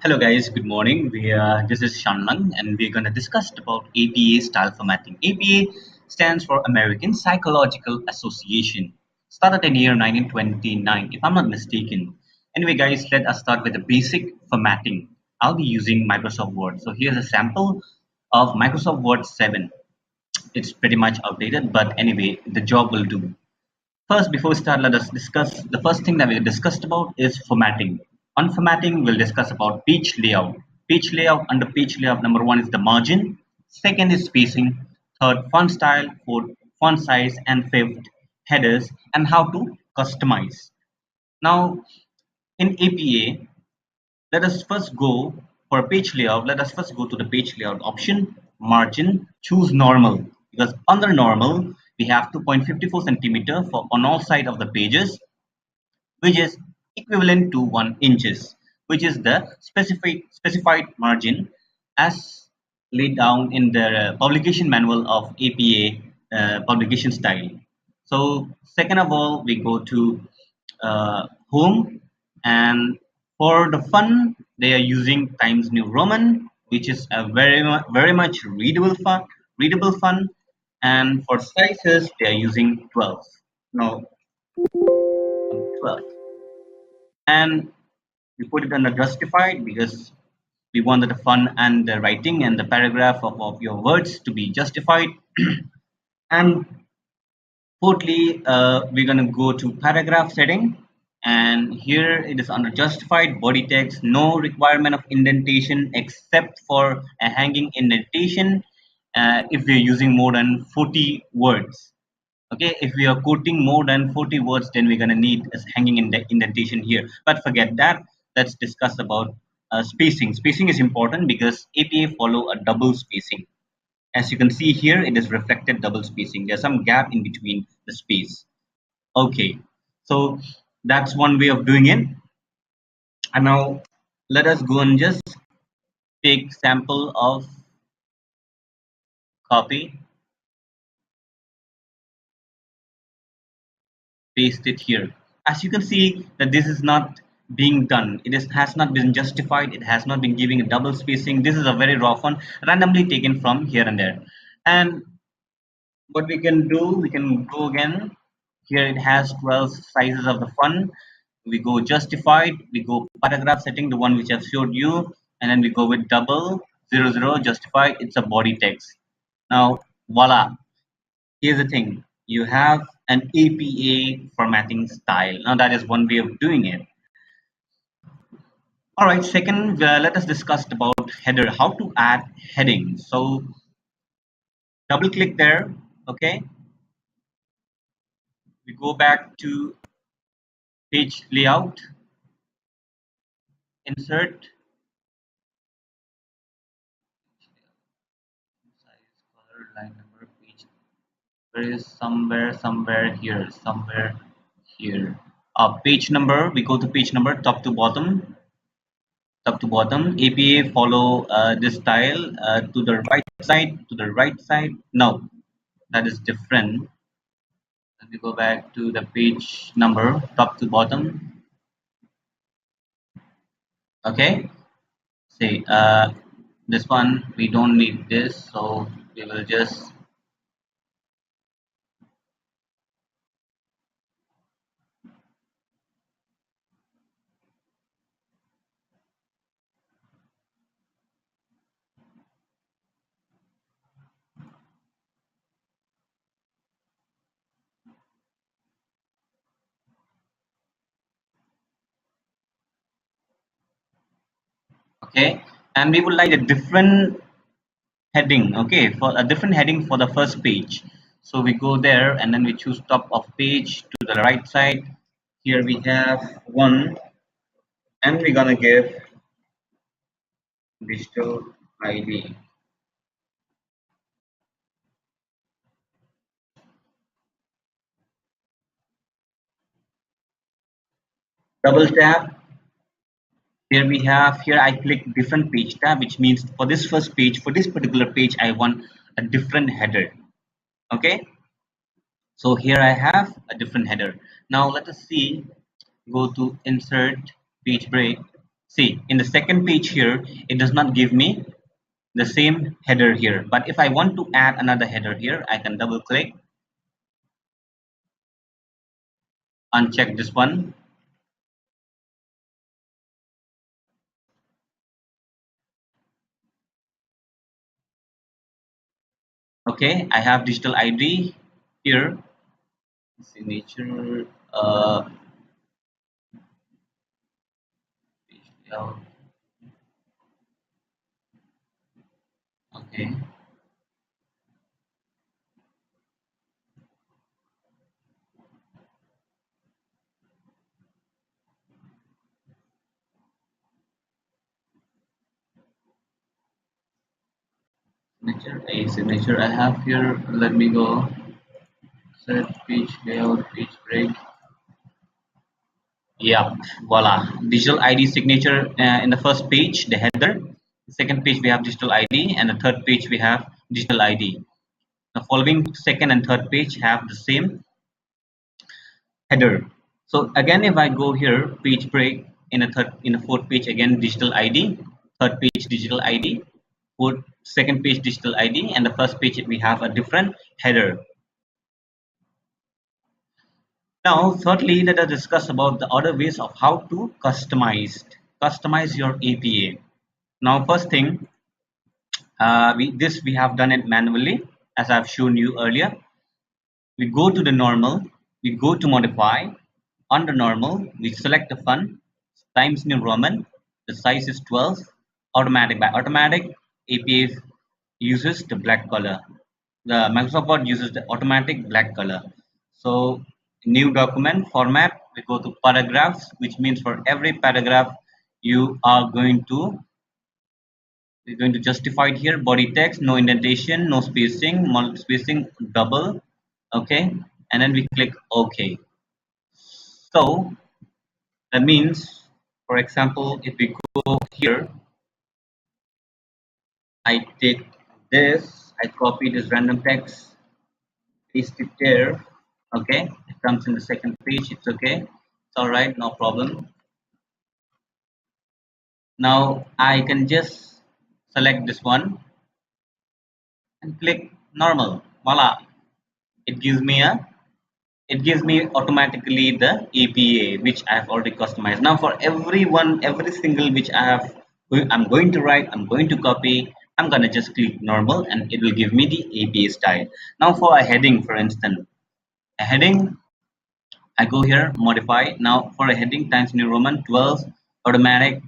Hello guys, good morning. This is Shanman and we're going to discuss about APA style formatting. APA stands for American Psychological Association. Started in year 1929 if I'm not mistaken. Anyway guys, let us start with the basic formatting. I'll be using Microsoft Word. So here's a sample of Microsoft Word 7. It's pretty much outdated, but anyway, the job will do. First, before we start, let us discuss the first thing that we discussed about is formatting. On formatting, we'll discuss about page layout. Page layout, under page layout, number one is the margin. Second is spacing. Third, font style. Fourth, font size. And fifth, headers and how to customize. Now, in APA, let us first go for page layout. Let us first go to the page layout option, margin, choose normal because under normal we have 2.54 centimeter for on all sides of the pages, which is equivalent to 1 inches, which is the specified margin as laid down in the publication manual of APA publication style. So second of all, we go to home, and for the font they are using Times New Roman, which is a very much readable font, and for sizes they are using 12. No, 12, and we put it under justified because we wanted the font and the writing and the paragraph of your words to be justified. And fourthly, we're going to go to paragraph setting, and here it is under justified body text, no requirement of indentation except for a hanging indentation if we're using more than 40 words. Okay, if we are quoting more than 40 words, then we're going to need a hanging indentation here. But forget that. Let's discuss about spacing. Spacing is important because APA follow a double spacing. As you can see here, it is reflected double spacing. There's some gap in between the space. Okay, so that's one way of doing it. And now let us go and just take sample of copy, paste it here. As you can see that this is not being done. Has not been justified. It has not been giving a double spacing. This is a very raw font, randomly taken from here and there. And what we can do, we can go again. Here it has 12 sizes of the font. We go justified, we go paragraph setting, the one which I've showed you, and then we go with double 00 justified. It's a body text. Now voila, here's the thing, you have an APA formatting style. Now that is one way of doing it. All right, second, let us discuss about header, how to add heading. So double click there. Okay, we go back to page layout, insert, size, color, line number, page. There is somewhere here. Page number. We go to page number, top to bottom. Top to bottom. APA follow this style to the right side. To the right side. No, that is different. Let me go back to the page number, top to bottom. Okay. See, this one we don't need this, so we will just. Okay, and we would like a different heading. Okay, for a different heading for the first page. So we go there and then we choose top of page to the right side. Here we have one, and we're gonna give digital ID. Double tap. Here we have, here I click different page tab, which means for this first page, for this particular page, I want a different header. Okay, so here I have a different header. Now let us see, go to insert page break, See, in the second page here, it does not give me the same header here. But if I want to add another header here, I can double click, uncheck this one. Okay, I have digital ID here, signature, yeah, okay, signature, a signature I have here. Let me go set page layout, page break. Yeah, voila. Digital ID signature in the first page, the header. The second page we have digital ID, and the third page we have digital ID. The following second and third page have the same header. So again, if I go here, page break in the fourth page again digital ID, third page digital ID, fourth second page digital ID, and the first page we have a different header. Now, thirdly, let us discuss about the other ways of how to customize your APA. Now, first thing, we have done it manually, as I've shown you earlier. We go to the normal, we go to modify. Under normal, we select the font, Times New Roman, the size is 12, automatic. By automatic, APA uses the black color. The Microsoft Word uses the automatic black color. So new document format, we go to paragraphs, which means for every paragraph you are going to we're going to justify it here. Body text, no indentation, no spacing, multi spacing double. Okay, and then we click OK. So that means, for example, if we go here, I take this, I copy this random text, paste it there. Okay, it comes in the second page. It's okay. It's all right, no problem. Now I can just select this one and click normal. Voila! It gives me a it gives me automatically the APA which I have already customized. Now for every single which I'm going to write, I'm going to copy, I'm gonna just click normal and it will give me the APA style. Now for a heading, for instance, a heading, I go here, modify. Now for a heading, Times New Roman 12, automatic,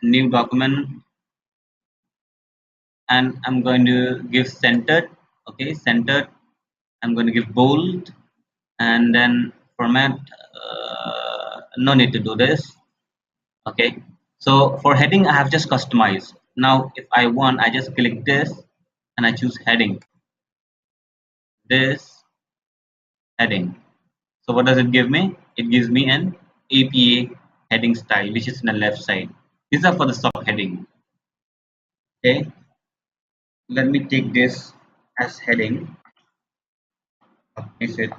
new document, and I'm going to give centered. Okay, centered. I'm going to give bold, and then format. No need to do this. Okay, so for heading I have just customized. Now if I want, I just click this and I choose heading, this heading. So what does it give me? It gives me an APA heading style, which is in the left side. These are for the subheading. Okay, let me take this as heading. Is it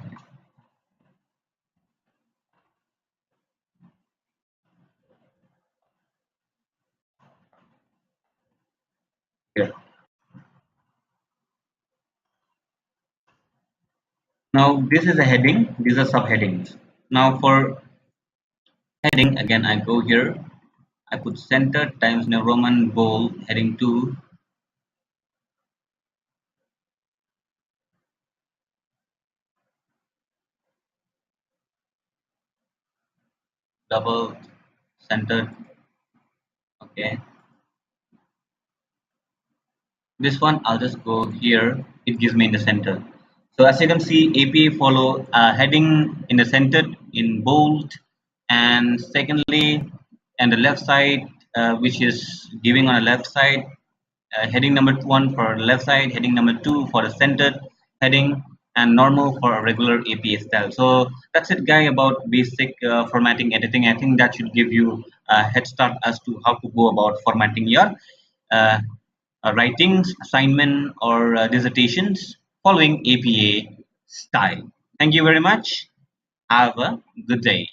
here? Now this is a heading, these are subheadings. Now for heading, again I go here, I put center Times New Roman bold heading 2, double centered. Okay, this one I'll just go here, it gives me in the center. So as you can see, APA follow heading in the center in bold, and secondly and the left side, which is giving on the left side, heading number 1 for left side, heading number 2 for the centered heading, and normal for a regular APA style. So that's it, guy, about basic formatting editing. I think that should give you a head start as to how to go about formatting your uh, writings, assignment, or dissertations following APA style. Thank you very much. Have a good day.